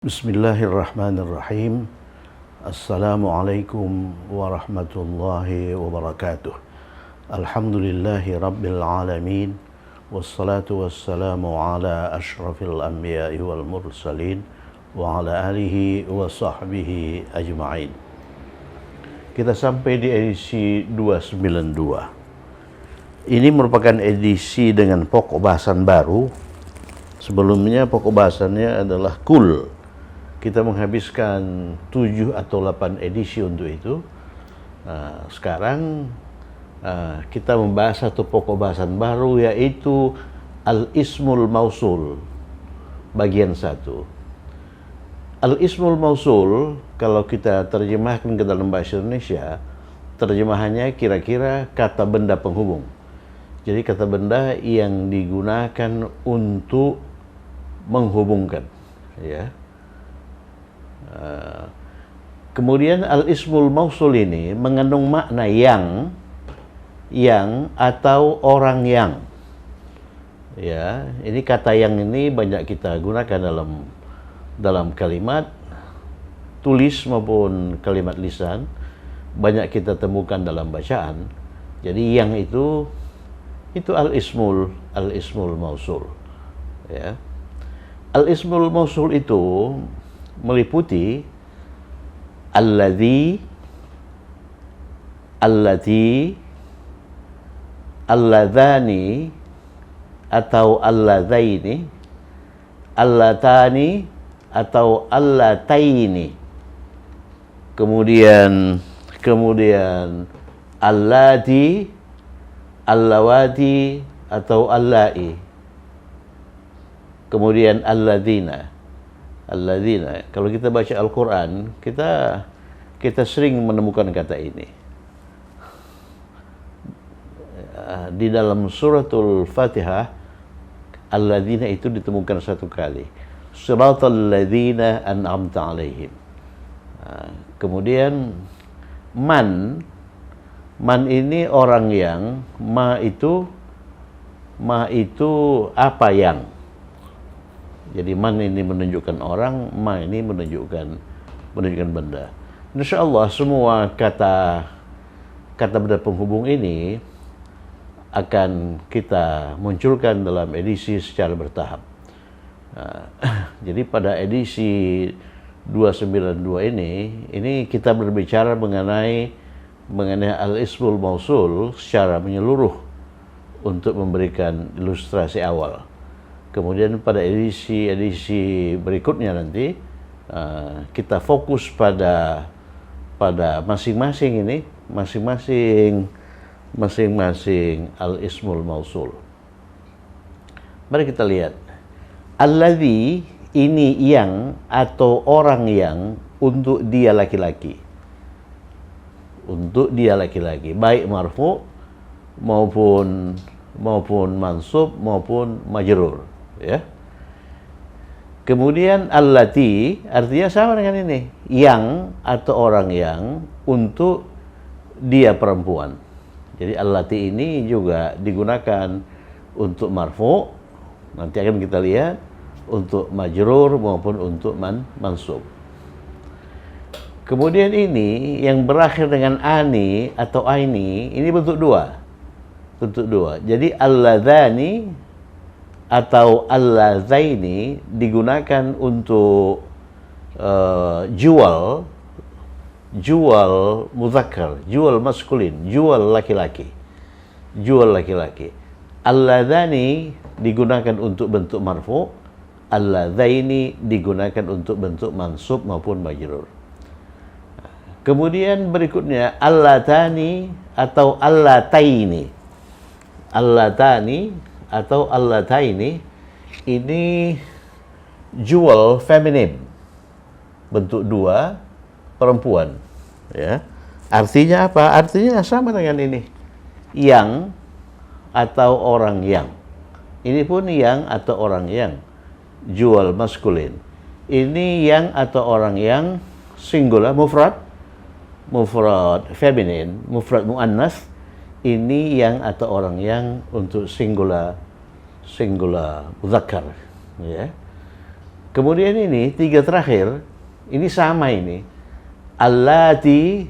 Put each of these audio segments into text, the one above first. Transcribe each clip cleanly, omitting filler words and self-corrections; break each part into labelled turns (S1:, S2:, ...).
S1: Bismillahirrahmanirrahim. Assalamualaikum warahmatullahi wabarakatuh. Alhamdulillahi rabbil alamin. Wassalatu wassalamu ala ashrafil anbiya'i wal mursalin wa ala alihi wa sahbihi ajma'in. Kita sampai di edisi 292. Ini merupakan edisi dengan pokok bahasan baru. Sebelumnya pokok bahasannya adalah kul. Kita menghabiskan 7 atau 8 edisi untuk itu. Sekarang kita membahas satu pokok bahasan baru, yaitu Al-Ismul Mausul bagian 1. Al-Ismul Mausul, kalau kita terjemahkan ke dalam bahasa Indonesia, terjemahannya kira-kira kata benda penghubung. Jadi kata benda yang digunakan untuk menghubungkan, ya. Kemudian al-ismul mausul ini mengandung makna yang atau orang yang, ya. Ini kata yang ini banyak kita gunakan dalam kalimat tulis maupun kalimat lisan, banyak kita temukan dalam bacaan. Jadi yang itu al-ismul mausul, ya. Al-ismul mausul itu meliputi alladzi, allati, alladzani atau alladzaini, allatani atau allataini. Kemudian allati, allawati atau allai. Kemudian alladzina. Kalau kita baca Al-Quran, kita sering menemukan kata ini. Di dalam suratul Fatihah, alladzina itu ditemukan 1 kali. Siratal ladzina an'amta alaihim. Kemudian man ini orang yang, ma itu apa yang. Jadi man ini menunjukkan orang, ma ini menunjukkan benda. Insyaallah semua kata benda penghubung ini akan kita munculkan dalam edisi secara bertahap. Jadi pada edisi 292 ini kita berbicara mengenai al-ismul mausul secara menyeluruh untuk memberikan ilustrasi awal. Kemudian pada edisi berikutnya nanti kita fokus pada masing-masing al-ismul mausul. Mari kita lihat. Alladzi ini yang atau orang yang untuk dia laki-laki. Untuk dia laki-laki, baik marfu maupun mansub maupun majrur, ya. Kemudian allati artinya sama dengan ini, yang atau orang yang untuk dia perempuan. Jadi allati ini juga digunakan untuk marfu, nanti akan kita lihat, untuk majrur maupun untuk mansub. Kemudian ini yang berakhir dengan ani atau aini, ini bentuk dua. Jadi alladzani atau alladzaini digunakan untuk jual muzakkar, jual maskulin, jual laki-laki. Alladzani digunakan untuk bentuk marfu, alladzaini digunakan untuk bentuk mansub maupun majrur. Kemudian berikutnya allatani atau allataini. Allatani atau allataini ini jual feminin, bentuk 2, perempuan, ya. Artinya apa? Artinya sama dengan ini, yang atau orang yang. Ini pun yang atau orang yang, jual maskulin. Ini yang atau orang yang singular, mufrad feminin, mufrad muannas. Ini yang atau orang yang untuk singular muzakkar, ya. Kemudian ini tiga terakhir, ini sama ini. Allati,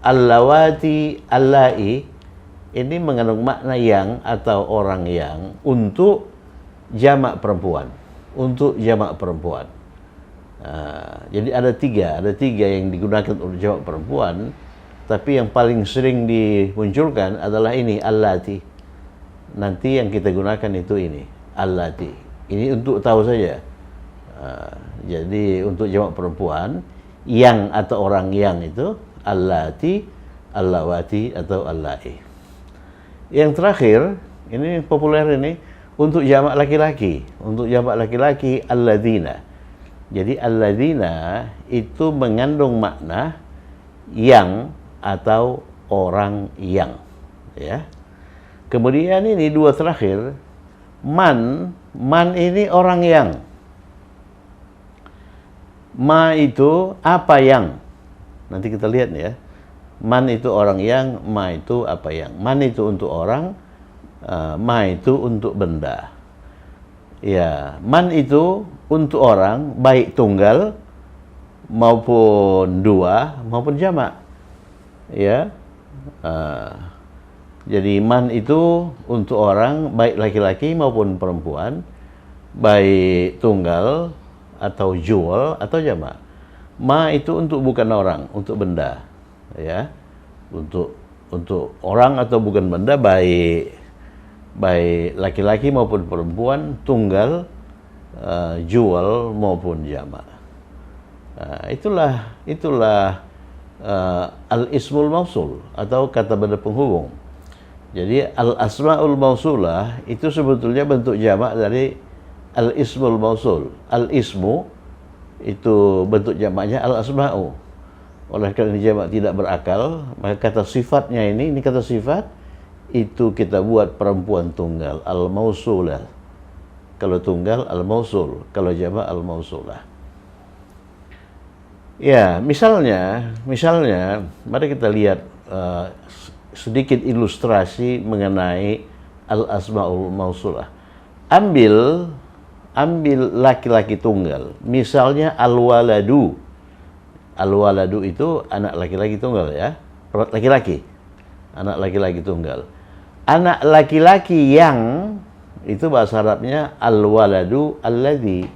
S1: allawati, allai, ini mengandung makna yang atau orang yang untuk jamak perempuan. Untuk jamak perempuan. Jadi ada tiga yang digunakan untuk jamak perempuan, tapi yang paling sering dimunculkan adalah ini, allati. Nanti yang kita gunakan itu ini, allati. Ini untuk tahu saja. Jadi untuk jamak perempuan, yang atau orang yang itu allati, allawati atau allai. Yang terakhir, ini populer ini untuk jamak laki-laki. Untuk jamak laki-laki alladzina. Jadi alladzina itu mengandung makna yang atau orang yang, ya. Kemudian ini dua terakhir, man ini orang yang. Ma itu apa yang. Nanti kita lihat ya. Man itu orang yang, ma itu apa yang. Man itu untuk orang, ma itu untuk benda. Ya, man itu untuk orang, baik tunggal maupun dua maupun jamak. Ya. Jadi man itu untuk orang, baik laki-laki maupun perempuan, baik tunggal atau jual atau jamak. Ma itu untuk bukan orang, untuk benda, ya. Untuk orang atau bukan benda, baik laki-laki maupun perempuan, tunggal, jual maupun jamak. Itulah al-ismul mausul atau kata benda penghubung. Jadi al-asmaul mausulah itu sebetulnya bentuk jamak dari al-ismul mausul. Al-ismu itu bentuk jamaknya al-asma'u. Oleh karena jamak tidak berakal, maka kata sifatnya ini kata sifat, itu kita buat perempuan tunggal, al-mausulah. Kalau tunggal, al-mausul. Kalau jamak, al-mausulah. Ya, misalnya, mari kita lihat sedikit ilustrasi mengenai al-asma'ul mausulah. Ambil laki-laki tunggal. Misalnya al-waladu. Al-waladu itu anak laki-laki tunggal, ya. Laki-laki. Anak laki-laki tunggal. Anak laki-laki yang itu bahasa Arabnya al-waladu alladhi.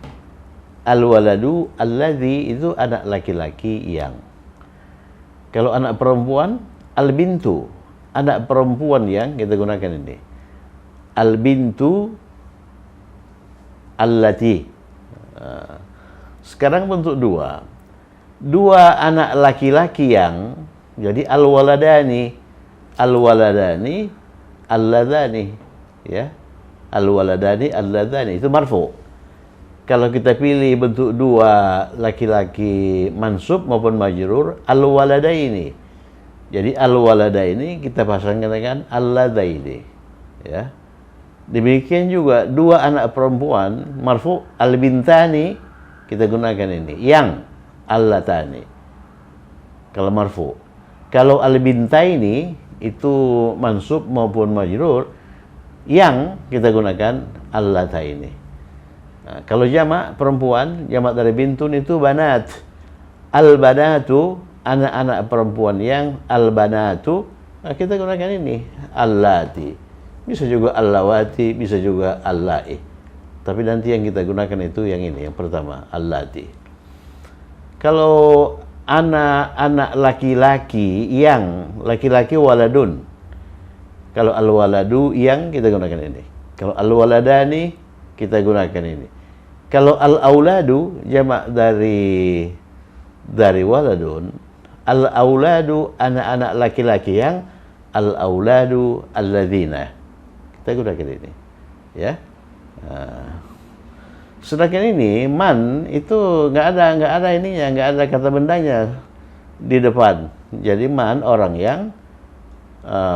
S1: Al-waladu alladhi itu anak laki-laki yang. Kalau anak perempuan, al-bintu. Anak perempuan yang kita gunakan ini. Al-bintu allati. Sekarang bentuk dua anak laki-laki yang, jadi al-waladani alladzani, ya. Al-waladani alladzani itu marfu. Kalau kita pilih bentuk dua laki-laki mansub maupun majrur, al-waladaini. Jadi al-waladaini kita pasangkan dengan alladzaini, ya. Demikian juga dua anak perempuan marfu, al-bintani kita gunakan ini, yang allatani. Kalau marfu. Kalau al-bintaini itu mansub maupun majrur, yang kita gunakan allataini. Nah, kalau jamak perempuan, jamak dari bintun itu banat. Al-banatu, anak-anak perempuan yang, al-banatu, nah, kita gunakan ini allati. Bisa juga allawati, bisa juga allai. Tapi nanti yang kita gunakan itu yang ini, yang pertama, allati. Kalau anak-anak laki-laki yang, laki-laki waladun. Kalau al-waladu yang kita gunakan ini. Kalau al-waladani kita gunakan ini. Kalau al-auladu jamak dari waladun, al-auladu anak-anak laki-laki yang, al-auladu alladzina. Kita gunakan ini, ya. Sedangkan ini man itu nggak ada ininya, nggak ada kata bendanya di depan. Jadi man orang yang,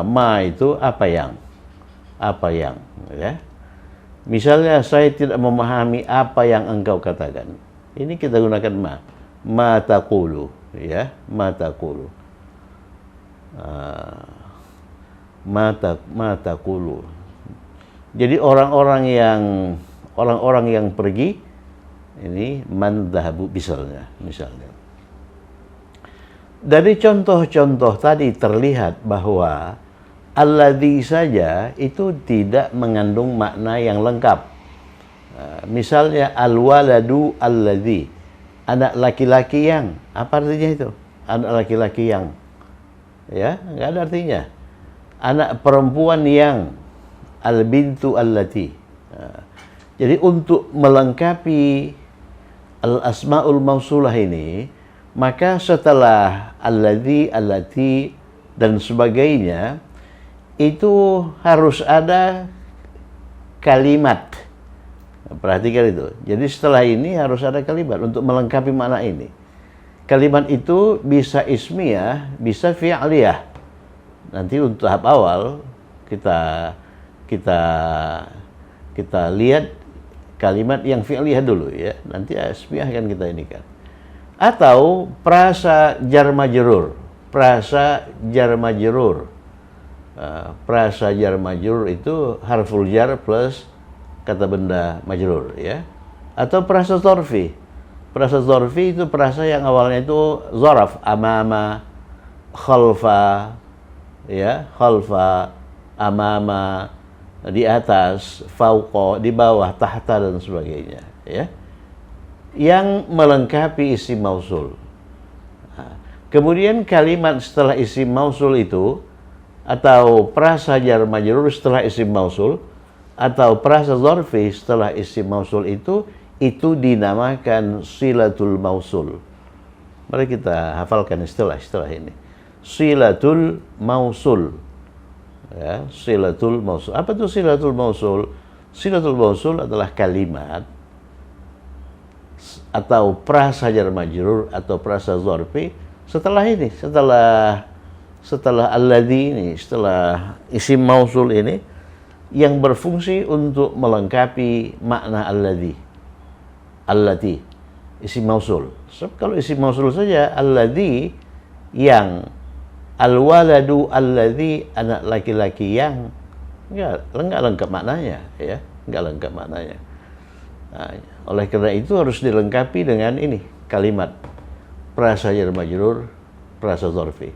S1: ma itu apa yang, ya. Misalnya saya tidak memahami apa yang engkau katakan, ini kita gunakan ma taqulu, ya, ma taqulu, ma taqulu. Jadi orang-orang yang pergi, Ini man dhahabu misalnya. Dari contoh-contoh tadi terlihat bahwa alladzi saja itu tidak mengandung makna yang lengkap. Misalnya al-waladu alladzi, anak laki-laki yang, apa artinya itu? Anak laki-laki yang, ya, nggak ada artinya. Anak perempuan yang, al-bintu allati. Jadi untuk melengkapi al-asmaul mausulah ini, maka setelah alladzi, allati dan sebagainya itu harus ada kalimat. Perhatikan itu. Jadi setelah ini harus ada kalimat untuk melengkapi makna ini. Kalimat itu bisa ismiyah, bisa fi'liyah. Nanti untuk tahap awal kita lihat kalimat yang fi'liyah dulu ya. Nanti ismiyah akan kita ini kan. Atau prasa jar majrur. Prasa jar majrur. Prasa jar majrur itu harful jar plus kata benda majrur ya. Atau prasa dzarfi. Prasa dzarfi itu prasa yang awalnya itu zaraf, amama, khalfa ya, khalfa, amama, di atas, fauqa, di bawah, tahta dan sebagainya ya. Yang melengkapi isim mausul. Kemudian kalimat setelah isim mausul itu, atau prasa jar majrur setelah isim mausul, atau prasa dzarfi setelah isim mausul itu dinamakan silatul mausul. Mari kita hafalkan istilah-istilah ini. Silatul mausul. Ya, silatul mausul. Apa itu silatul mausul? Silatul mausul adalah kalimat atau prasa jar majrur atau prasa dzarfi setelah ini, setelah alladzi ini, setelah isim mausul ini yang berfungsi untuk melengkapi makna alladzi, allati, isim mausul. Sebab kalau isim mausul saja alladzi yang, al-waladu alladzi, anak laki-laki yang, enggak lengkap maknanya ya, enggak lengkap maknanya. Nah, oleh karena itu harus dilengkapi dengan ini kalimat prasa jar majrur, prasa dzarfi.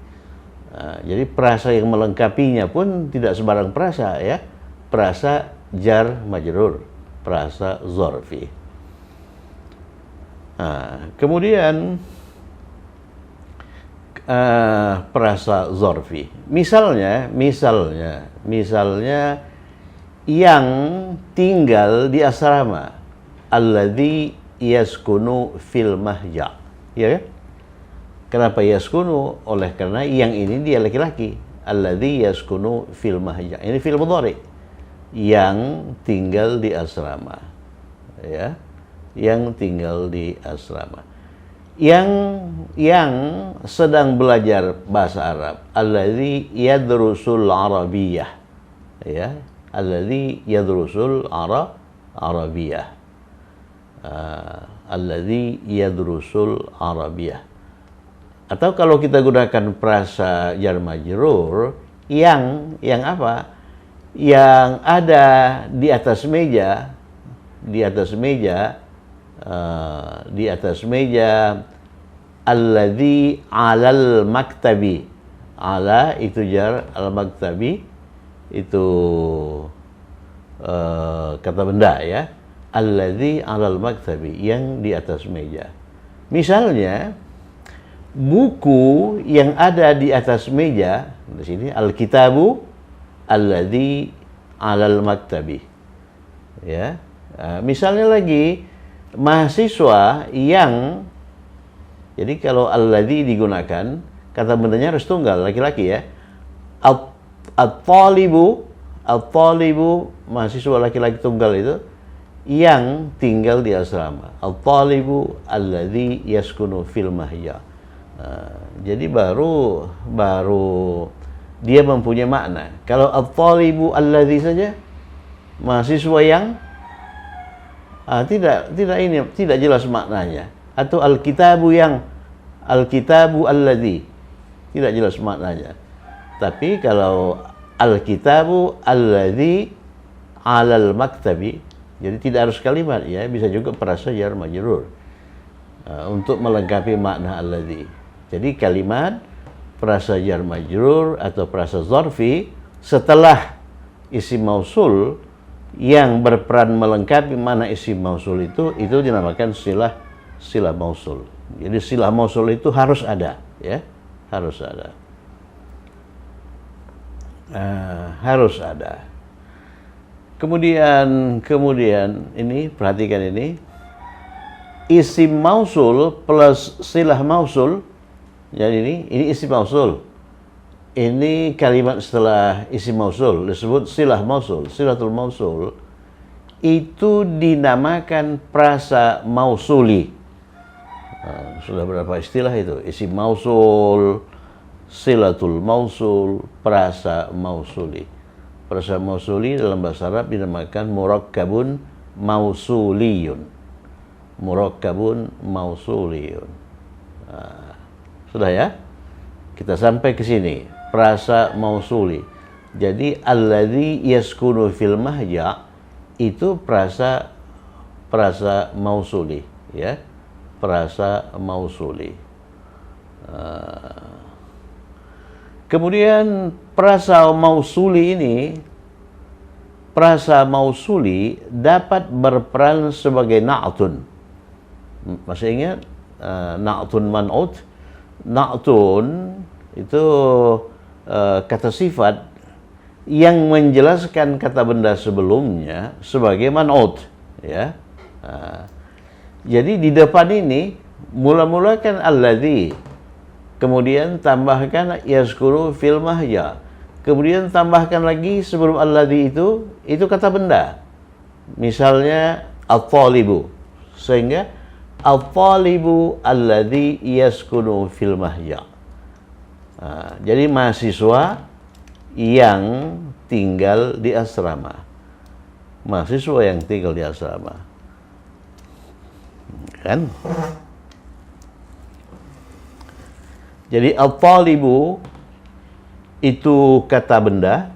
S1: Nah, jadi prasa yang melengkapinya pun tidak sembarang prasa ya, prasa jar majrur, prasa dzarfi. Nah, kemudian prasa dzarfi. Misalnya yang tinggal di asrama, alladzi yaskunu fil mahja. Ya kan? Kenapa yaskunu? Oleh karena yang ini dia laki-laki. Alladzi yaskunu fil mahja. Ini fil mudhari. Yang tinggal di asrama. Ya. Yang tinggal di asrama. Yang sedang belajar bahasa Arab. Alladzi yadrusul arabiyah. Ya. Alladzi yadrusul arabiyah. Alladzi yadrusul arabiyah. Atau kalau kita gunakan prasa jar majrur, yang apa? Yang ada di atas meja, alladzi alal maktabi. Ala itu jar, al maktabi itu kata benda ya. Alladzi alal maktabi, yang di atas meja. Misalnya buku yang ada di atas meja, di sini al-kitabu alladzi alal maktabi. Ya. Misalnya lagi mahasiswa yang, jadi kalau alladzi digunakan kata bendanya harus tunggal, laki-laki ya. At-talibu mahasiswa laki-laki tunggal itu yang tinggal di asrama. Al-talibu alladzi yaskunu fil mahja. Jadi baru dia mempunyai makna. Kalau al-talibu alladzi saja, mahasiswa yang tidak jelas maknanya. Atau al-kitabu yang, al-kitabu alladzi, tidak jelas maknanya. Tapi kalau al-kitabu alladzi alal maktabi, Jadi tidak harus kalimat ya, bisa juga prasa jar majrur untuk melengkapi makna alladzi. Jadi kalimat prasa jar majrur atau prasa zarfi setelah isim mausul yang berperan melengkapi makna isim mausul itu dinamakan silah mausul. Jadi silah mausul itu harus ada, ya, harus ada. Harus ada. Kemudian ini perhatikan ini, isim mausul plus silah mausul. Jadi ini isim mausul. Ini kalimat setelah isim mausul disebut silah mausul, silatul mausul. Itu dinamakan prasa mausuli. Sudah berapa istilah itu? Isim mausul, silatul mausul, prasa mausuli. Prasa mausuli dalam bahasa Arab dinamakan murakkabun mausuliyun. Murakkabun mausuliyun. Sudah ya? Kita sampai ke sini. Prasa mausuli. Jadi alladzi yaskunu fil mahja itu prasa mausuli, ya. Prasa mausuli. Kemudian prasa mausuli dapat berperan sebagai na'tun. Masih ingat na'tun man'ut? Na'tun itu kata sifat yang menjelaskan kata benda sebelumnya sebagai man'ut, ya. Jadi di depan ini mula-mula kan alladzi, kemudian tambahkan yazkuru fil mahja, kemudian tambahkan lagi sebelum alladzi itu kata benda. Misalnya at-talibu, sehingga at-talibu alladzi yaskunu fil mahja. Jadi mahasiswa yang tinggal di asrama. Mahasiswa yang tinggal di asrama. Kan? Jadi at-talibu itu kata benda.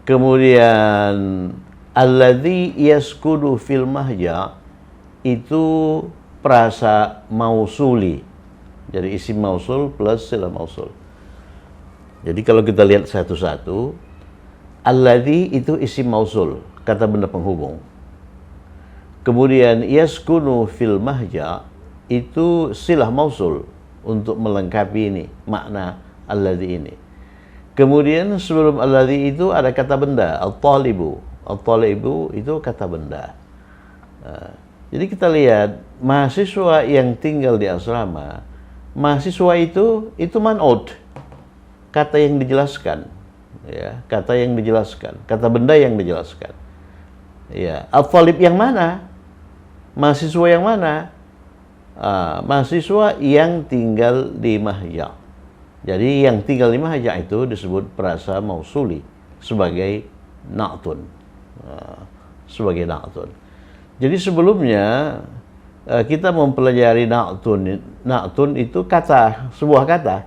S1: Kemudian alladzi yaskunu fil mahja itu prasa mausuli. Jadi isim mausul plus silah mausul. Jadi kalau kita lihat satu-satu, alladzi itu isim mausul, kata benda penghubung. Kemudian yaskunu fil mahja itu silah mausul untuk melengkapi ini makna alladzi ini. Kemudian sebelum alladzi itu ada kata benda, at-talibu. At-talibu itu kata benda. Jadi kita lihat mahasiswa yang tinggal di asrama, mahasiswa itu man'ut, kata yang dijelaskan, ya, kata yang dijelaskan, kata benda yang dijelaskan. Ya, at-talib yang mana? Mahasiswa yang mana? Mahasiswa yang tinggal di mahja. Jadi yang tinggal di mahja itu disebut prasa mausuli sebagai na'tun. Sebagai na'tun. Jadi sebelumnya kita mempelajari na'tun. Na'tun itu kata, sebuah kata.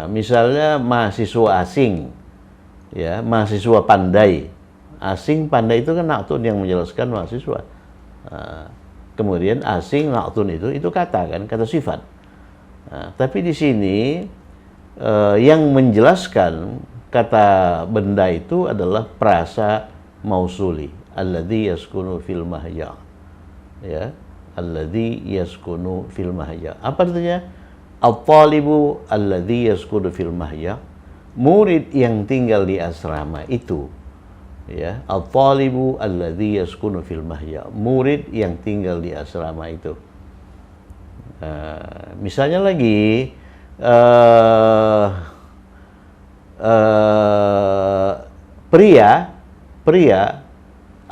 S1: Misalnya mahasiswa asing, ya, mahasiswa pandai. Asing pandai itu kan na'tun yang menjelaskan mahasiswa. Kemudian asing na'tun itu kata, kan, kata sifat. Tapi di sini yang menjelaskan kata benda itu adalah prasa mausuli, alladzi yaskunu fil mahja, ya, alladzi yaskunu fil mahja. Apa artinya? At-talibu alladzi yaskunu fil mahja, murid yang tinggal di asrama itu, ya. At-talibu alladzi yaskunu fil mahja, murid yang tinggal di asrama itu. Misalnya lagi pria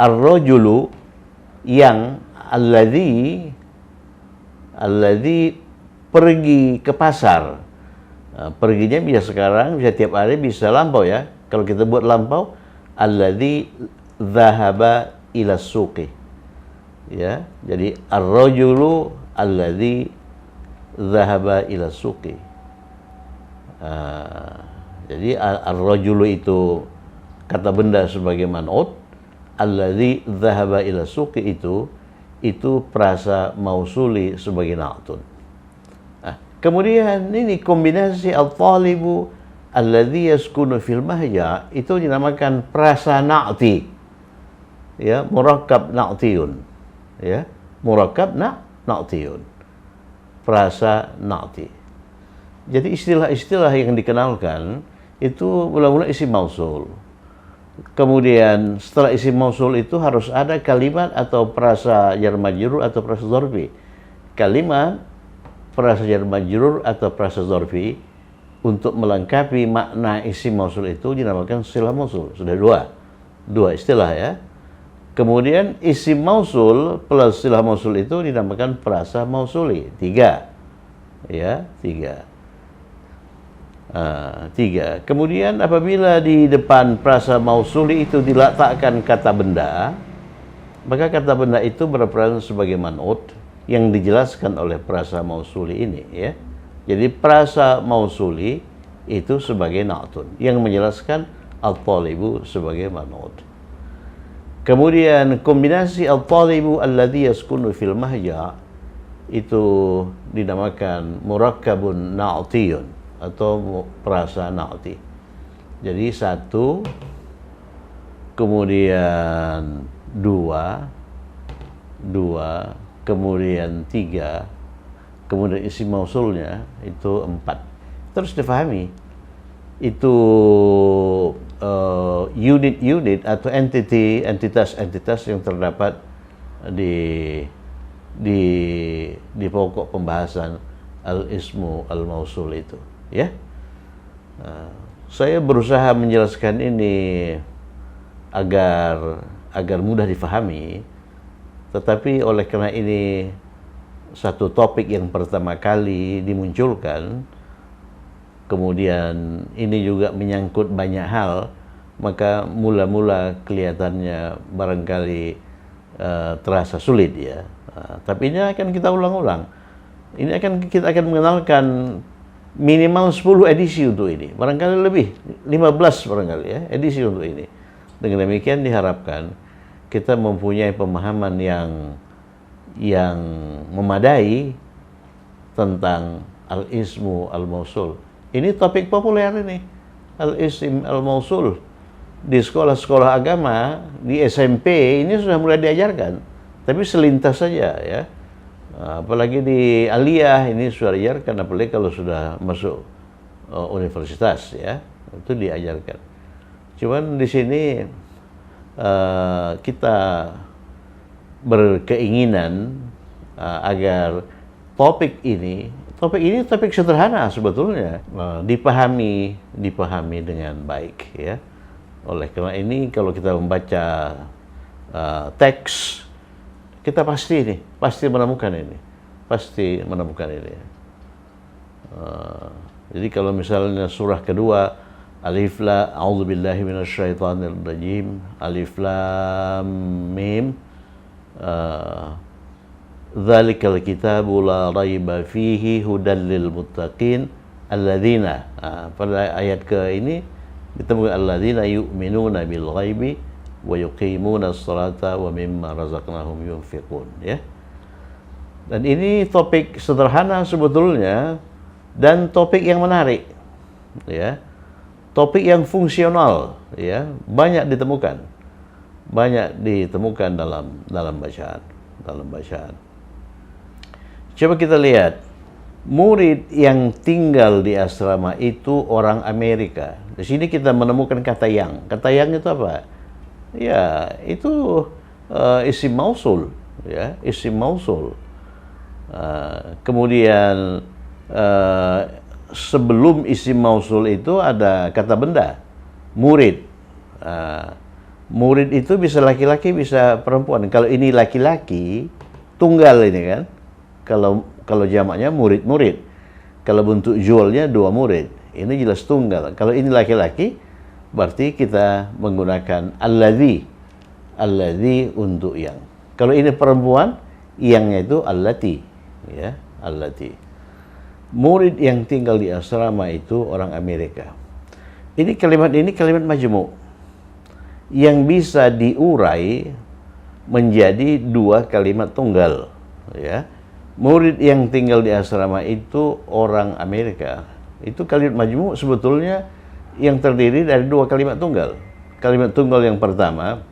S1: ar-rajulu yang alladzi pergi ke pasar. Perginya bisa sekarang, bisa tiap hari, bisa lampau, ya. Kalau kita buat lampau, alladzi dzahaba ila suqi, ya. Jadi ar-rajulu alladzi dzahaba ila suqi. Jadi ar-rajulu itu kata benda sebagai man'ut, alladzi dhahaba ila suqi itu prasa mausuli sebagai na'tun. Nah, kemudian ini kombinasi al-talibu alladzi yaskunu fil mahja itu dinamakan prasa na'ti. Ya, murakkab na'tiyun. Ya, murakkab na'tiyun. Prasa na'ti. Jadi istilah-istilah yang dikenalkan itu mula-mula isim mausul. Kemudian setelah isim mausul itu harus ada kalimat atau prasa jar majrur atau prasa dzarfi. Kalimat, prasa jar majrur atau prasa dzarfi untuk melengkapi makna isim mausul itu dinamakan silah mausul. Sudah dua istilah ya. Kemudian isim mausul plus silah mausul itu dinamakan prasa mausuli. Tiga. Kemudian apabila di depan prasa mausuli itu diletakkan kata benda, maka kata benda itu berperan sebagai man'ut yang dijelaskan oleh prasa mausuli ini ya. Jadi prasa mausuli itu sebagai na'tun yang menjelaskan al-talibu sebagai man'ut. Kemudian kombinasi al-talibu alladzi yaskunu fil mahja itu dinamakan murakkabun na'tiyun atau prasa na'ti. Jadi satu, kemudian dua, kemudian tiga, kemudian isim mausulnya itu 4. Terus difahami itu unit-unit atau entitas yang terdapat di pokok pembahasan al-ismu al-mausul itu. Ya, saya berusaha menjelaskan ini agar mudah difahami, tetapi oleh karena ini satu topik yang pertama kali dimunculkan, kemudian ini juga menyangkut banyak hal, maka mula-mula kelihatannya barangkali terasa sulit ya. Tapi ini akan kita ulang-ulang. Ini kita akan mengenalkan minimal 10 edisi untuk ini, barangkali lebih 15 barangkali ya edisi untuk ini. Dengan demikian diharapkan kita mempunyai pemahaman yang memadai tentang al-ismu al-mausul. Ini topik populer ini, al-ism al-mausul. Di sekolah-sekolah agama, di SMP ini sudah mulai diajarkan, tapi selintas saja ya. Apalagi di aliyah ini sudah diajarkan, apalagi kalau sudah masuk universitas ya, itu diajarkan. Cuman di sini kita berkeinginan agar topik ini topik sederhana sebetulnya, dipahami dengan baik ya. Oleh karena ini kalau kita membaca teks, kita pasti menemukan ini. Jadi kalau misalnya surah kedua, Alif Lam, A'udzubillahi minasyaitonirrajim, Alif Lam Mim, Dzalikal kitabu la raiba fihi hudal lil muttaqin alladzina. Pada ayat ke ini ditemukan alladzina yu'minuna bil ghaibi wa yuqimuna as-salata wa mimma razaqnahum yunfiqun ya. Dan ini topik sederhana sebetulnya dan topik yang menarik ya. Topik yang fungsional ya, banyak ditemukan dalam bacaan. Coba kita lihat, murid yang tinggal di asrama itu orang Amerika. Di sini kita menemukan kata yang. Kata yang itu apa? Ya, itu isim mausul, ya, isim mausul. Kemudian sebelum isim mausul itu ada kata benda, murid. Murid itu bisa laki-laki, bisa perempuan. Kalau ini laki-laki, tunggal ini kan. Kalau jamaknya murid-murid. Kalau bentuk jualnya 2 murid. Ini jelas tunggal. Kalau ini laki-laki, berarti kita menggunakan alladzi untuk yang. Kalau ini perempuan, yangnya itu allati, ya, allati. Murid yang tinggal di asrama itu orang Amerika. Ini kalimat majmu'. yang bisa diurai menjadi dua kalimat tunggal, ya. Murid yang tinggal di asrama itu orang Amerika. Itu kalimat majmu' sebetulnya yang terdiri dari dua kalimat tunggal. Kalimat tunggal yang pertama,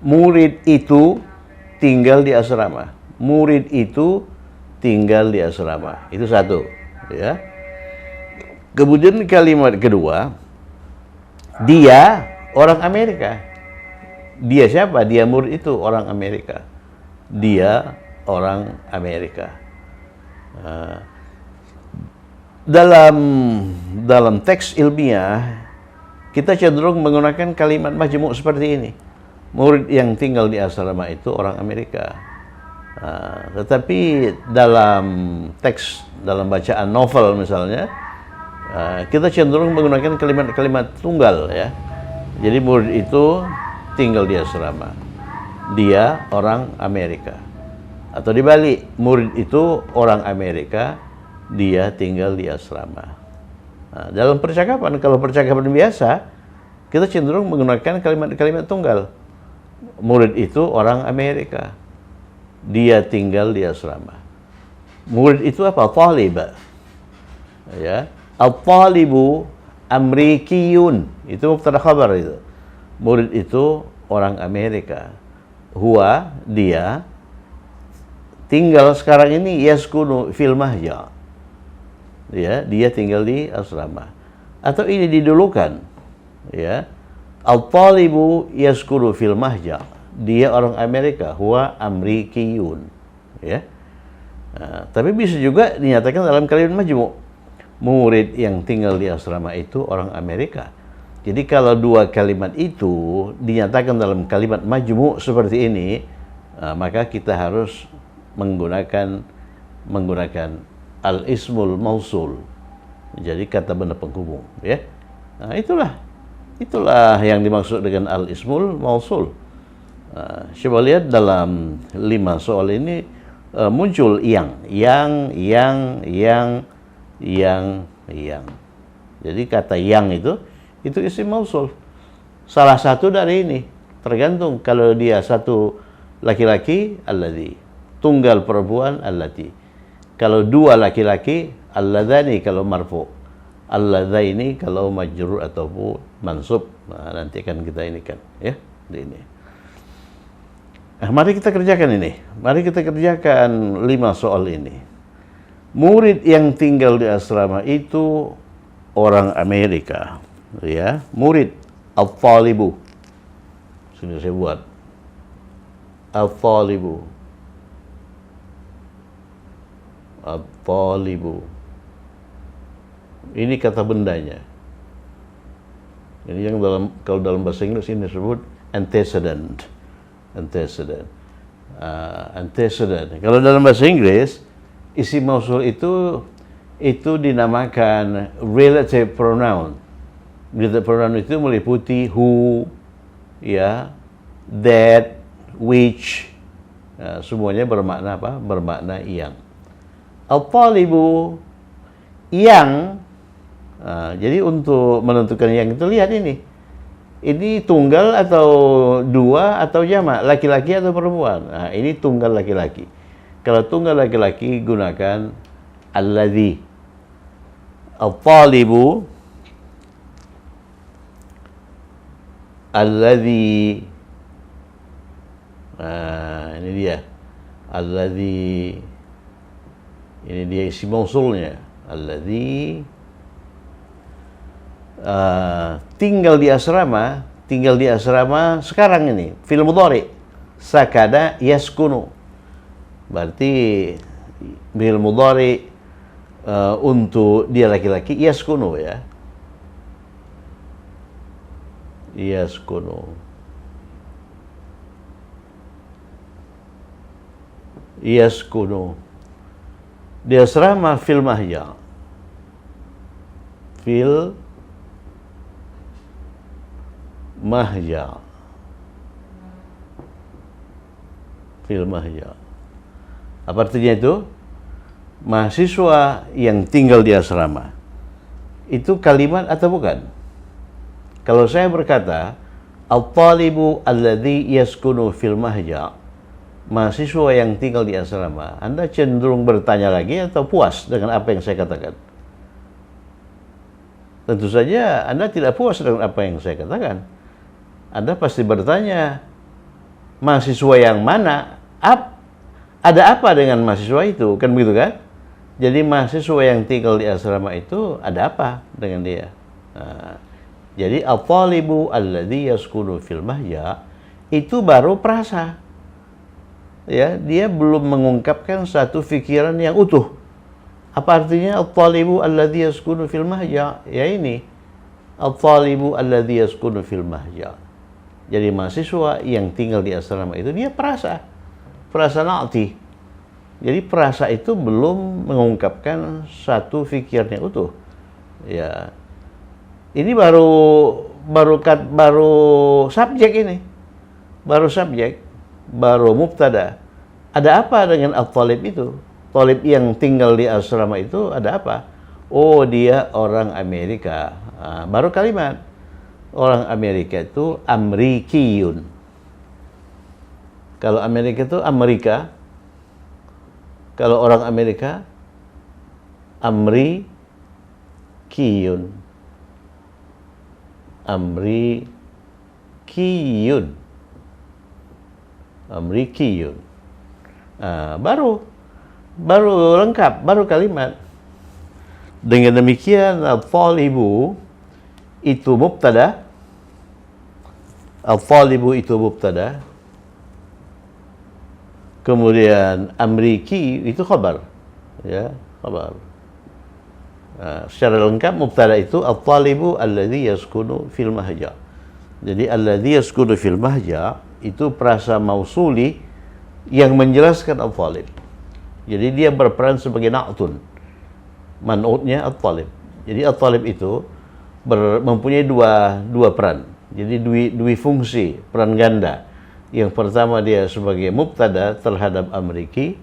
S1: murid itu tinggal di asrama. Murid itu tinggal di asrama. Itu satu, ya. Kemudian kalimat kedua, dia orang Amerika. Dia siapa? Dia murid itu orang Amerika. Dia orang Amerika. Dalam teks ilmiah kita cenderung menggunakan kalimat majmu' seperti ini. Murid yang tinggal di asrama itu orang Amerika. Tetapi dalam teks, dalam bacaan novel misalnya, kita cenderung menggunakan kalimat-kalimat tunggal, ya. Jadi murid itu tinggal di asrama. Dia orang Amerika. Atau dibalik, murid itu orang Amerika, dia tinggal di asrama. Dalam percakapan, kalau percakapan biasa, kita cenderung menggunakan kalimat-kalimat tunggal. Murid itu orang Amerika, dia tinggal di asrama. Murid itu apa? Talib. Ya, al-talibu amrikiyun. Itu mubtada khabar itu. Murid itu orang Amerika. Huwa, dia tinggal sekarang ini yaskunu fil mahja. Ya, dia tinggal di asrama. Atau ini didulukan, ya. Al-talibu yaskunu fil mahja. Dia orang Amerika, huwa amrikiyun, ya. Tapi bisa juga dinyatakan dalam kalimat majmu'. Murid yang tinggal di asrama itu orang Amerika. Jadi kalau dua kalimat itu dinyatakan dalam kalimat majmu' seperti ini, maka kita harus menggunakan al-ismul mausul, jadi kata benda penghubung, ya. Nah, itulah yang dimaksud dengan al-ismul mausul. Coba lihat dalam 5 soal ini muncul yang. Jadi kata yang itu isim mausul. Salah satu dari ini, tergantung. Kalau dia satu laki-laki, alladzi. Tunggal perempuan, allati. Kalau dua laki-laki, alladzani kalau marfu. Alladzaini kalau majrur ataupun mansub. Nah, nanti akan kita ini kan, ya, di ini. Nah, mari kita kerjakan ini. Mari kita kerjakan 5 soal ini. Murid yang tinggal di asrama itu orang Amerika, ya. Murid al-talibu. Sini saya buat. Al-talibu. Al-talibu. Ini kata bendanya. Ini yang kalau dalam bahasa Inggris ini disebut antecedent. Antecedent. Kalau dalam bahasa Inggris, isim mausul itu dinamakan relative pronoun. Relative pronoun itu meliputi who, ya, that, which. Semuanya bermakna apa? Bermakna yang. Al-talibu, yang. Jadi untuk menentukan yang itu, lihat ini. Ini tunggal atau dua atau jamak, laki-laki atau perempuan. Nah, ini tunggal laki-laki. Kalau tunggal laki-laki gunakan alladzi. Al-talibu alladzi. Ini dia. Alladzi. Ini dia isim mausulnya. Alladzi tinggal di asrama sekarang ini. Fil mudhari. Sakana yaskunu. Berarti bil mudhari untuk dia laki-laki yaskunu, ya. Yaskunu. Yaskunu. Di asrama fil mahja. Fil mahja. Fil mahja. Apa artinya itu? Mahasiswa yang tinggal di asrama. Itu kalimat atau bukan? Kalau saya berkata, al-talibu alladhi yaskunu fil mahja, mahasiswa yang tinggal di asrama, Anda cenderung bertanya lagi atau puas dengan apa yang saya katakan? Tentu saja Anda tidak puas dengan apa yang saya katakan. Anda pasti bertanya, mahasiswa yang mana? Ada apa dengan mahasiswa itu? Kan begitu kan? Jadi mahasiswa yang tinggal di asrama itu ada apa dengan dia? Nah, jadi al-talibu alladhi yaskunu fil mahja itu baru prasa. Ya, dia belum mengungkapkan satu pikiran yang utuh. Apa artinya al-talibu alladhi yaskunu fil mahja? Ya ini, al-talibu alladhi yaskunu fil mahja. Jadi mahasiswa yang tinggal di asrama itu dia prasa na'ti. Jadi prasa itu belum mengungkapkan satu pikiran yang utuh. Ya, ini baru subjek ini, baru mubtada. Ada apa dengan al-talib itu? Talib yang tinggal di asrama itu ada apa? Oh, dia orang Amerika. Nah, baru kalimat. Orang Amerika itu Amrikiyun. Kalau Amerika itu Amerika. Kalau orang Amerika Amrikiyun. Amrikiyun. Nah, baru lengkap, baru kalimat. Dengan demikian al-talibu itu mubtada. Al-talibu itu mubtada. Kemudian Amriki itu khabar. Ya, khabar. Nah, secara lengkap mubtada itu al-talibu alladhi yaskunu fil mahja. Jadi alladhi yaskunu fil mahja itu prasa mausuli yang menjelaskan al-talib. Jadi dia berperan sebagai na'tun. Man'utnya al-talib. Jadi al-talib itu mempunyai dua peran. Jadi dua fungsi, peran ganda. Yang pertama dia sebagai mubtada terhadap Amriki,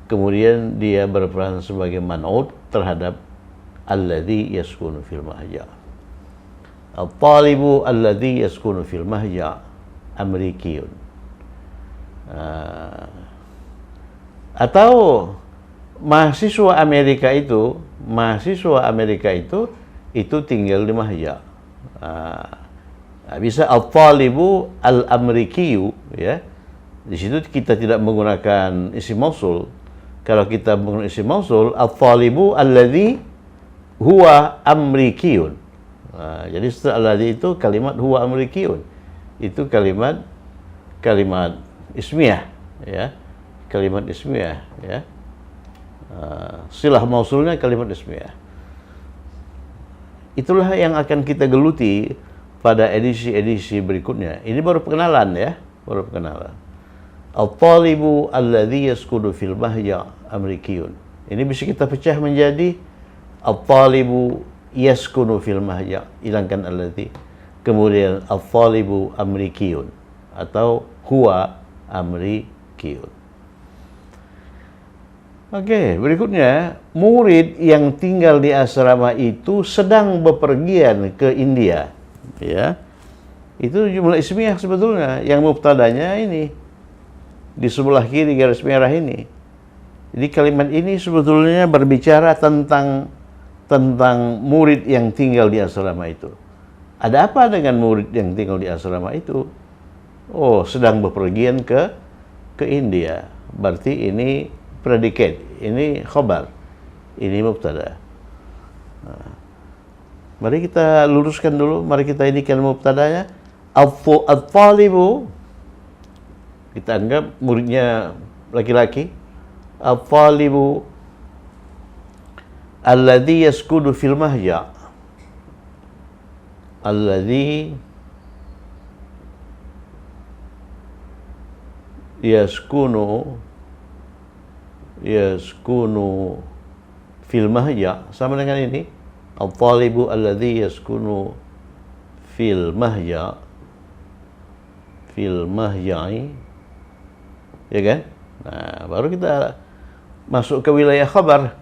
S1: kemudian dia berperan sebagai man'ut terhadap alladhi yaskunu fil mahja. Al-talibu alladhi yaskunu fil mahja Amrikiyun. Atau mahasiswa Amerika itu tinggal di mahja. Bisa al-talibu al-amrikiyu, ya. Di situ kita tidak menggunakan isim mausul. Kalau kita menggunakan isim mausul, al-talibu alladhi huwa amrikiyun. Jadi setelah alladhi itu kalimat huwa amrikiyun. Itu kalimat ismiyah, ya. Kalimat ismiyah, ya. Silah mausulnya kalimat ismiyah. Itulah yang akan kita geluti pada edisi-edisi berikutnya. Ini baru pengenalan, ya, baru pengenalan. Al-talibu alladhi yaskunu fil mahja Amrikiyun. Ini bisa kita pecah menjadi al-talibu yaskunu fil mahja, hilangkan alladhi. Kemudian al-talibu Amrikiyun atau huwa Amrikiyun. Oke, berikutnya, murid yang tinggal di asrama itu sedang bepergian ke India. Ya, itu jumlah ismiyah sebetulnya. Yang mubtadanya ini di sebelah kiri garis merah ini. Jadi kalimat ini sebetulnya berbicara tentang murid yang tinggal di asrama itu. Ada apa dengan murid yang tinggal di asrama itu? Oh, sedang bepergian ke India. Berarti ini predikat, ini khabar, ini mubtada. Mari kita luruskan dulu, mari kita indikan mubtadanya. Al-talibu, kita anggap muridnya laki-laki. Al-talibu alladhi yaskunu fil mahja. Alladhi yaskunu fil mahja, sama dengan ini. Al-talibu alladhi yaskunu fil mahja'i, ya kan? Nah, baru kita masuk ke wilayah khabar,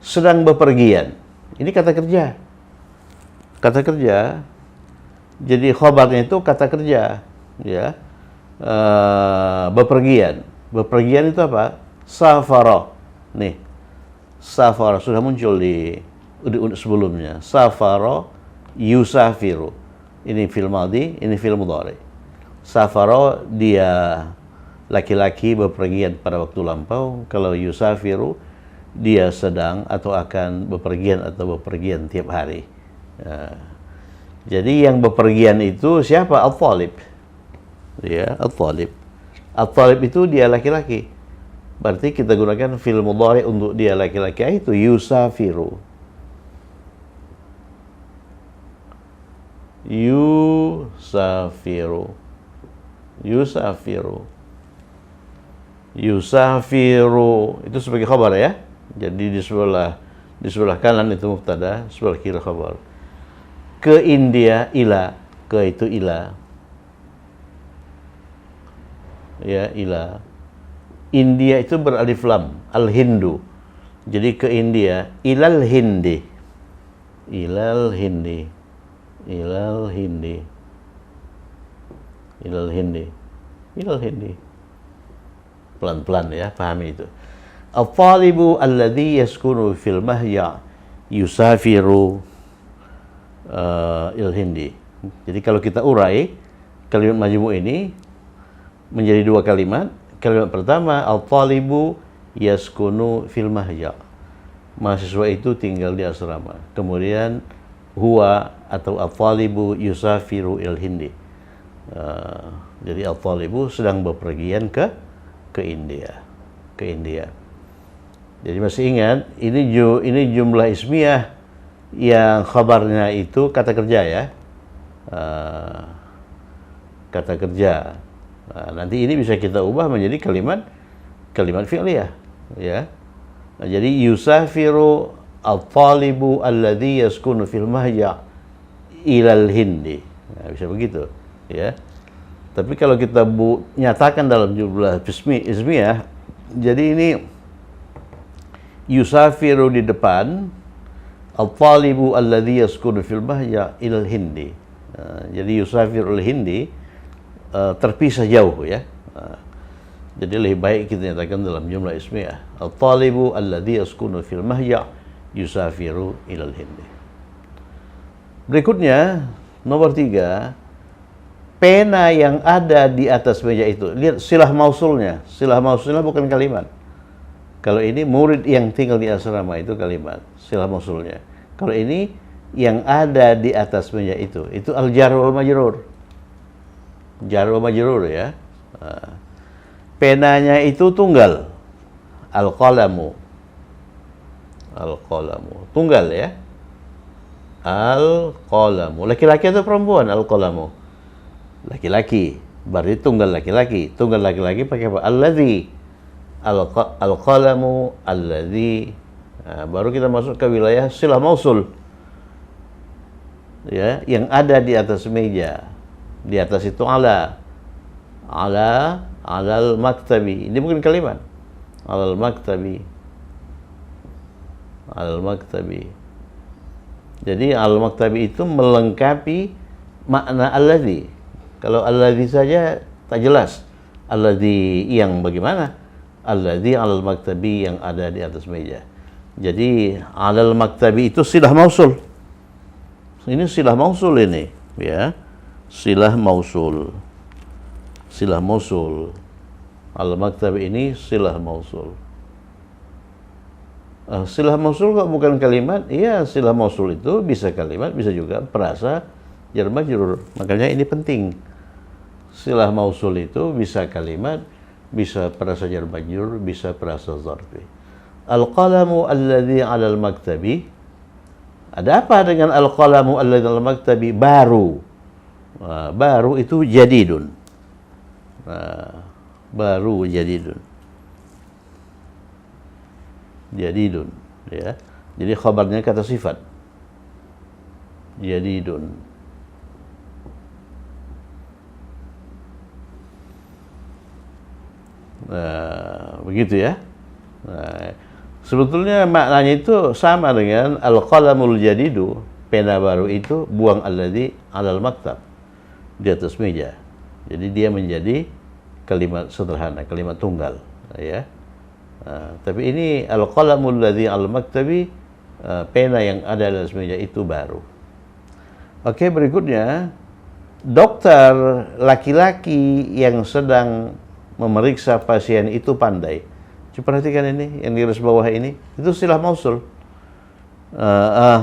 S1: sedang bepergian. Ini kata kerja. Kata kerja Jadi khobarnya itu kata kerja, ya. Bepergian. Bepergian itu apa? Safara. Nih, safara sudah muncul di sebelumnya. Safara yusafiru. Ini fi'il madhi, ini fi'il mudhari. Safara dia laki-laki bepergian pada waktu lampau. Kalau yusafiru dia sedang atau akan bepergian atau bepergian tiap hari. Jadi yang bepergian itu siapa? Al-Talib. Ya, Al-Talib. Al-Talib itu dia laki-laki. Berarti kita gunakan fi'il mudhari untuk dia laki-laki, itu yusafiru. Yusafiru. Yusafiru. Yusafiru itu sebagai khabar ya. Jadi di sebelah kanan itu mubtada, sebelah kiri khabar. Ke India, ila. Ke itu ila. Ya, ila. India itu beralif lam, al-Hindu. Jadi ke India, ilal Hindi. Ilal Hindi. Ilal Hindi. Ilal Hindi. Ilal Hindi. Pelan-pelan ya, pahami itu. Al-talibu alladhi yaskunu fil mahya yusafiru il Hindi. Jadi kalau kita urai kalimat majmu' ini menjadi dua kalimat. Kalimat pertama, al-talibu yaskunu fil mahya. Mahasiswa itu tinggal di asrama. Kemudian huwa atau al-talibu yusafiru il Hindi. Jadi al-talibu sedang bepergian ke India. Ke India. Jadi masih ingat, ini jumlah ismiyah yang khabarnya itu kata kerja ya. Kata kerja. Nanti ini bisa kita ubah menjadi kalimat fi'liyah ya. Jadi yusafiru al-talibu alladhi yaskunu fil mahya ilal Hindi. Bisa begitu ya. Tapi kalau kita nyatakan dalam jumlah ismiyah, jadi ini yusafiru di depan, al-talibu alladhi yaskunu fil mahya ilal Hindi. Jadi yusafiru al-Hindi terpisah jauh ya. Jadi lebih baik kita nyatakan dalam jumlah ismiyah, al-talibu alladhi yaskunu fil mahya yusafiru ilal Hindi. Berikutnya nomor 3, pena yang ada di atas meja itu. Lihat silah mausulnya. Silah mausulnya bukan kalimat. Kalau ini murid yang tinggal di asrama itu kalimat, silah mausulnya. Kalau ini yang ada di atas meja itu al-jar wal majrur. Jar wal majrur ya. Penanya itu tunggal. Al-qalamu. Al-qalamu. Tunggal ya. Al-qalamu. Laki-laki atau perempuan al-qalamu? Laki-laki. Berarti tunggal laki-laki. Tunggal laki-laki pakai apa? Alladhi. Al-qalamu alladhi. Baru kita masuk ke wilayah silah mausul. Ya, yang ada di atas meja. Di atas itu alal maktabi. Ini bukan kalimat. Alal maktabi. Alal maktabi. Jadi alal maktabi itu melengkapi makna alladhi. Kalau alladhi saja tak jelas. Alladhi yang bagaimana? Alladhi alal maktabi, yang ada di atas meja. Jadi alal maktabi itu silah mausul. Ini silah mausul ini, ya. Silah mausul. Silah mausul. Alal maktabi ini silah mausul. Silah mausul kok bukan kalimat? Iya, silah mausul itu bisa kalimat, bisa juga perasa jar majrur. Makanya ini penting. Silah mausul itu bisa kalimat, bisa perasa jar majrur, bisa perasa zarfi. Al-qalamu alladhi 'alal maktabi. Ada apa dengan al-qalamu alladhi 'alal maktabi? Baru. Baru itu jadidun. Baru jadidun. Jadidun, ya. Jadi khabarnya kata sifat. Jadidun. Begitu ya. Sebetulnya maknanya itu sama dengan al-qalamul jadidu, pena baru itu buang alladhi 'alal maktab. di atas meja. Jadi dia menjadi kalimat sederhana, kalimat tunggal, ya. Tapi ini al-qalamul ladzi al-maktabi, pena yang ada di atas meja itu baru. Oke, berikutnya dokter laki-laki yang sedang memeriksa pasien itu pandai. Coba perhatikan ini, yang di garis bawah ini, itu silah mausul.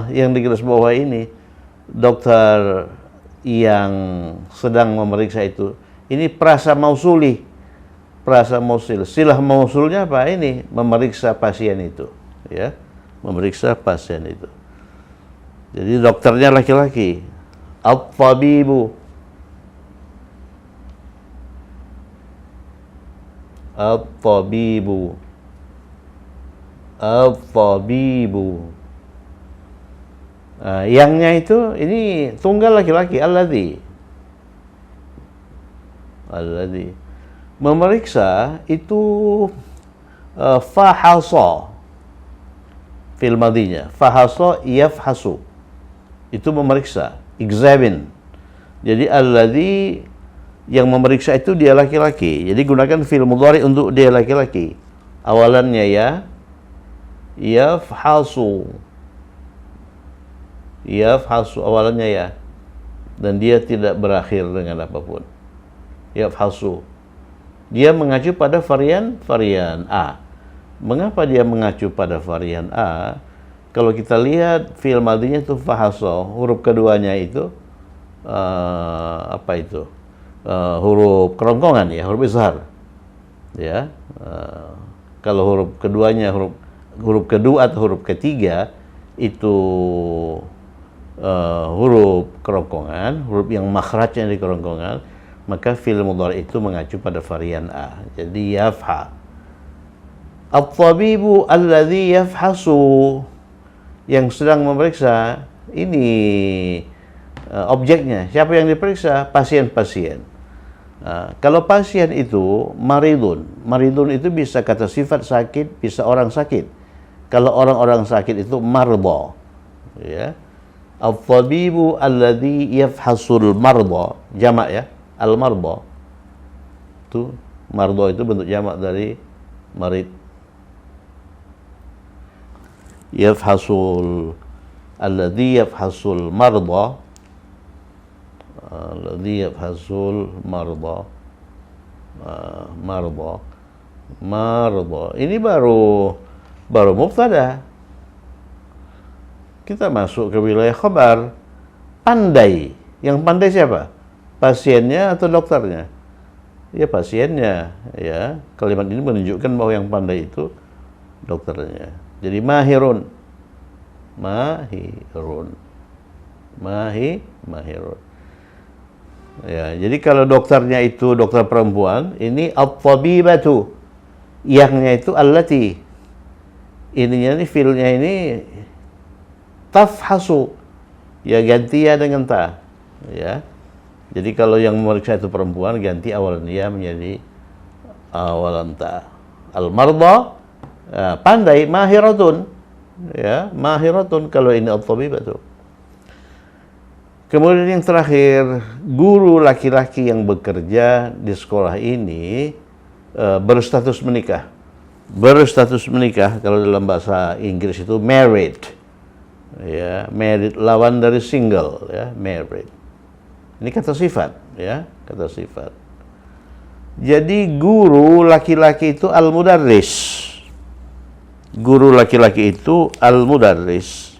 S1: Yang di garis bawah ini, dokter yang sedang memeriksa itu, ini prasa mausuli, prasa mausul. Silah mausulnya apa? Ini memeriksa pasien itu, ya, memeriksa pasien itu. Jadi dokternya laki-laki, at-tabibu, at-tabibu, at-tabibu. Yangnya itu ini tunggal laki-laki, alladzi. Alladzi. Memeriksa itu fahasa. Fil madinya, fahasa yafhasu. Itu memeriksa, examine. Jadi alladzi, yang memeriksa itu dia laki-laki. Jadi gunakan fi'il mudhari untuk dia laki-laki. Awalannya ya, yafhasu. Yafhasu awalannya ya. Dan dia tidak berakhir dengan apapun. Yafhasu. Dia mengacu pada varian A. Mengapa dia mengacu pada varian A? Kalau kita lihat fi'il madinya itu fahasa, huruf keduanya itu apa itu? Huruf kerongkongan, ya, huruf izhar. Ya. Kalau huruf keduanya huruf kedua atau huruf ketiga itu huruf kerongkongan, huruf yang makhrajnya di kerongkongan, maka fi'il mudhari itu mengacu pada varian A. Jadi yafha. At-tabibu alladzi yafhasu, yang sedang memeriksa, ini objeknya. Siapa yang diperiksa? Pasien-pasien. Kalau pasien itu maridun, maridun itu bisa kata sifat sakit, bisa orang sakit. Kalau orang-orang sakit itu marda, ya. At-tabibu alladzi yafhasul marda, jamak ya, al-marda. Itu marda itu bentuk jamak dari marid. Yafhasul alladzi yafhasul marda, alladzi yafhasul marda, marda. Ini baru mubtada. Kita masuk ke wilayah khabar. Pandai. Yang pandai siapa? Pasiennya atau dokternya? Ya, pasiennya, ya. Kalimat ini menunjukkan bahwa yang pandai itu dokternya. Jadi mahirun. Mahirun. Mahirun. Ya, jadi kalau dokternya itu dokter perempuan, ini at-tabibatu. Yangnya itu allati. Ininya ini fi'ilnya ini tafhasu. Ya, ganti ya dengan ta. Ya. Jadi kalau yang memeriksa itu perempuan, ganti awalan ya menjadi awalan ta. Al-marda, pandai, mahiratun. Ya, mahiratun kalau ini at-tabibatu. Kemudian yang terakhir, guru laki-laki yang bekerja di sekolah ini berstatus menikah. Berstatus menikah kalau dalam bahasa Inggris itu married. Ya, married lawan dari single, ya, married. Ini kata sifat, ya, kata sifat. Jadi guru laki-laki itu al-mudarris. Guru laki-laki itu al-mudarris.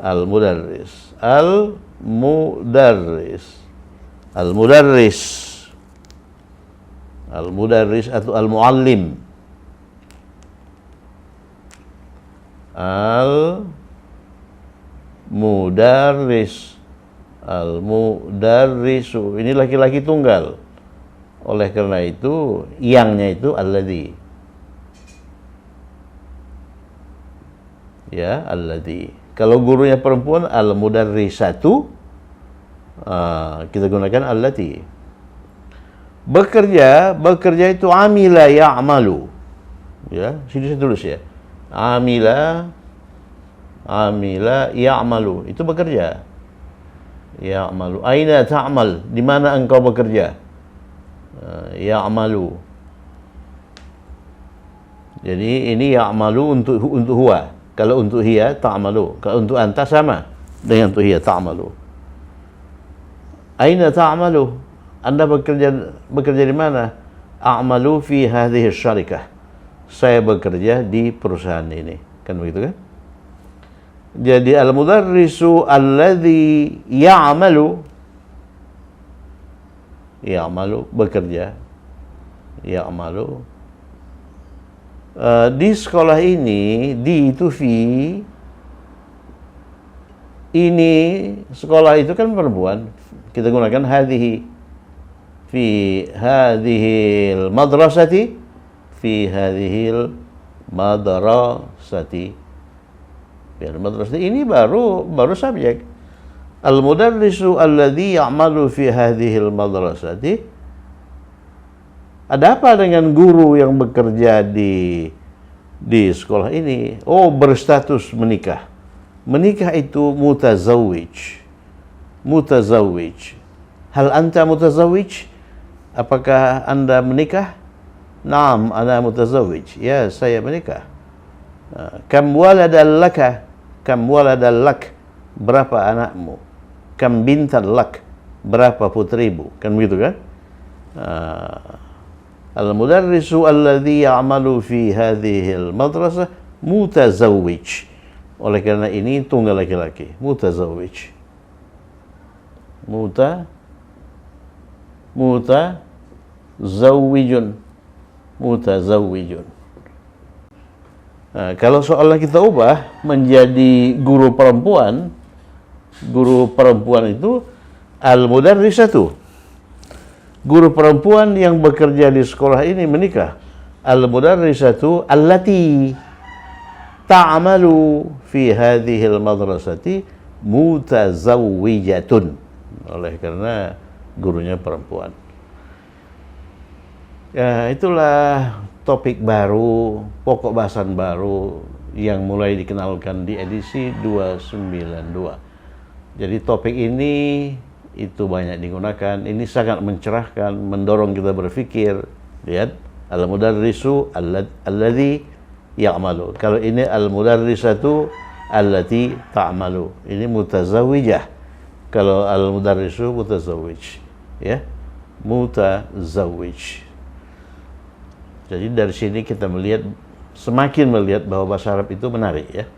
S1: Al-mudarris. Al-mudarris. Al-mudarris. Al-mudarris atau al-muallim. Al-mudarris. Al-mudarrisu. Ini laki-laki tunggal. Oleh karena itu, yangnya itu alladzi. Ya, alladzi. Kalau gurunya perempuan, al-mudarrisatu, kita gunakan allati. Bekerja itu amila ya'malu. Ya, sini saya tulis ya. Amila ya'malu, itu bekerja. Ya'malu. Aina ta'mal? Di mana engkau bekerja? Ya'malu. Jadi ini ya'malu untuk huwa. Kalau untuk hiya ta'malu. Kalau untuk anta sama dengan untuk hiya ta'malu. Aina ta'malu? Anda bekerja di mana? A'malu fi hadhihi syarikah. Saya bekerja di perusahaan ini. Kan begitu kan? Jadi al-mudarrisu alladhi ya'malu bekerja, ya'malu. Di sekolah ini, di itu fi, ini sekolah itu kan perempuan, kita gunakan hadhihi, fi hadhil madrasati, fi hadhil madrasati. Madrasah ini baru subjek. Al-mudarrisu alladhi ya'malu fi hadhil madrasati. Ada apa dengan guru yang bekerja di sekolah ini? Oh, berstatus menikah. Menikah itu mutazawwij. Hal anta mutazawwij? Apakah Anda menikah? Naam, ana mutazawwij. Ya, saya menikah. Kam waladan laka? Kam waladan lak? Berapa anakmu? Kam bintan lak? Berapa putrimu? Kan begitu kan? Al-mudarrisu alladhi ya'malu fi hadhil madrasah mutazawwij. Oleh karena ini tunggal laki-laki. Mutazawwij. Mutazawwijun. Kalau soalnya kita ubah menjadi guru perempuan itu al-mudarrisatu. Guru perempuan yang bekerja di sekolah ini menikah. Al-mudarrisatu allati ta'malu fi hadhil madrasati mutazawwijatun. Oleh karena gurunya perempuan. Ya, itulah topik baru, pokok bahasan baru yang mulai dikenalkan di edisi 292. Jadi topik ini itu banyak digunakan, ini sangat mencerahkan, mendorong kita berpikir. Lihat, al-mudarrisu alladhi ya'malu. Kalau ini al-mudarrisatu allati ta'malu. Ini mutazawwijah. Kalau al-mudarrisu mutazawwij, ya. Mutazawwij. Jadi dari sini kita semakin melihat bahwa bahasa Arab itu menarik, ya.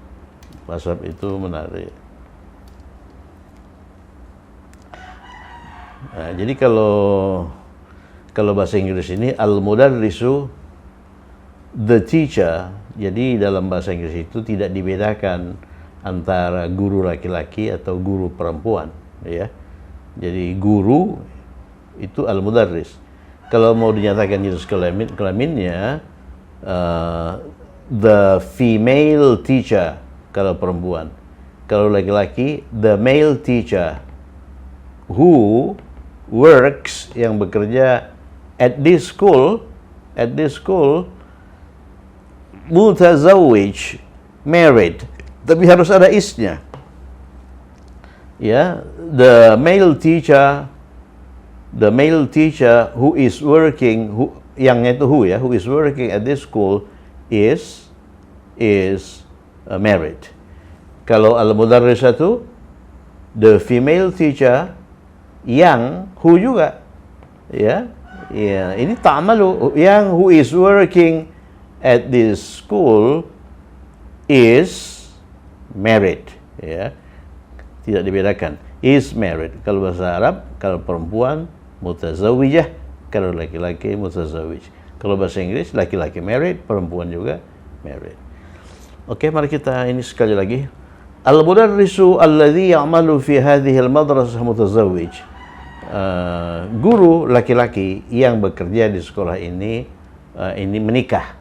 S1: Bahasa Arab itu menarik. Nah, jadi kalau bahasa Inggris ini al-mudarrisu, the teacher. Jadi dalam bahasa Inggris itu tidak dibedakan antara guru laki-laki atau guru perempuan, ya. Jadi guru itu al-mudarris. Kalau mau dinyatakan jenis kelaminnya, the female teacher kalau perempuan. Kalau laki-laki, the male teacher who works, yang bekerja at this school, mutazawwij, married. Tapi harus ada isnya. Ya, the male teacher who is working, who is working at this school is married. Kalau al-mudarrisatu, the female teacher yang who juga, ya, ini ta'malu, yang who is working at this school is married, ya, tidak dibedakan, is married. Kalau bahasa Arab, kalau perempuan mutazawwijah, kalau laki-laki mutazawwij. Kalau bahasa Inggris, laki-laki married, perempuan juga married. Oke, mari kita ini sekali lagi. Al-mudarrisu alladhi ya'malu fi hadhil madrasah mutazawwij. Guru laki-laki yang bekerja di sekolah ini menikah.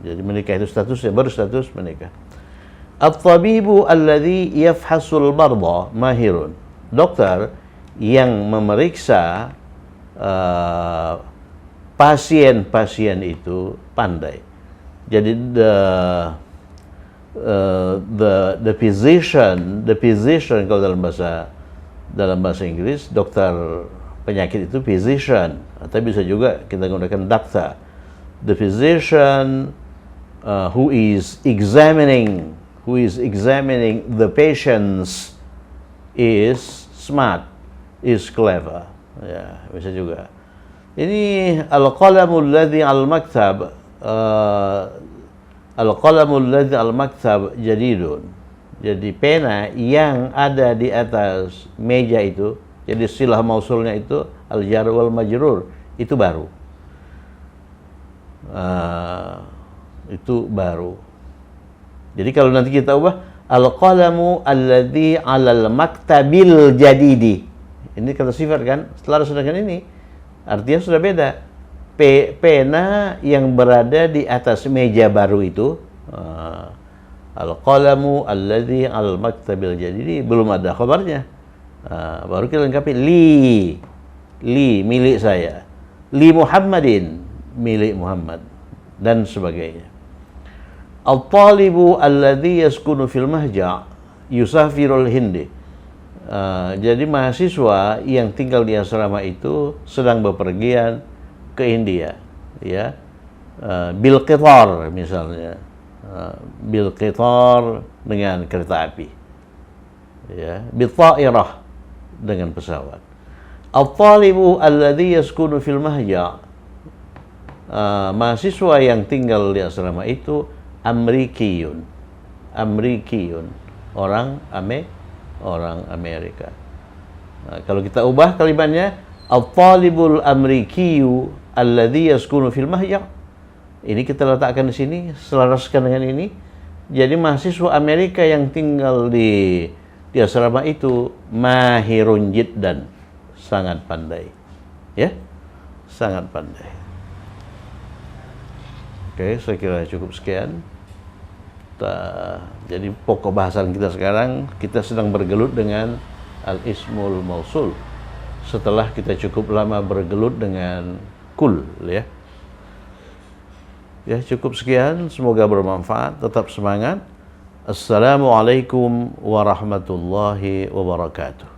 S1: Jadi menikah itu statusnya, berstatus menikah. At-tabibu alladhi yafhasul marda mahirun. Dokter yang memeriksa pasien-pasien itu pandai. Jadi the physician kalau dalam bahasa Dalam bahasa Inggris, dokter penyakit itu physician, atau bisa juga kita gunakan doctor. The physician who is examining the patients is smart, is clever. Ya, bisa juga. Ini al-qalamul ladzi al-maktab, al-qalamul ladzi al-maktab jadidun. Jadi pena yang ada di atas meja itu, jadi silah mausulnya itu al-jar wal majrur, itu baru. Itu baru. Jadi kalau nanti kita ubah al-qalamu alladzi 'alal maktabil jadidi. Ini kata sifat kan? Setelah sedangkan ini artinya sudah beda. Pena yang berada di atas meja baru itu, al-qalamu alladzi 'alal maktabil jadidi, belum ada khabarnya. Baru kita lengkapi li milik saya, li Muhammadin milik Muhammad, dan sebagainya. Al-talibu alladzi yaskunu fil mahja' yusafirul hindi. Jadi mahasiswa yang tinggal di asrama itu sedang bepergian ke India, ya. Bil qitar misalnya, bil qitar dengan kereta api, ya. Bil ta'irah dengan pesawat. Al-talibu alladzi yaskunu fil mahja', mahasiswa yang tinggal di asrama itu amrikiyun, orang Amerika. Nah, kalau kita ubah kalimatnya al-talibul amrikiyu alladzi yaskunu fil mahja', ini kita letakkan di sini, selaraskan dengan ini. Jadi mahasiswa Amerika yang tinggal di asrama itu mahirun jiddan, sangat pandai, ya, sangat pandai. Oke, saya kira cukup sekian. Jadi pokok bahasan kita sekarang, kita sedang bergelut dengan al-ismul mausul setelah kita cukup lama bergelut dengan kul, ya. Ya, cukup sekian, semoga bermanfaat, tetap semangat. Assalamualaikum warahmatullahi wabarakatuh.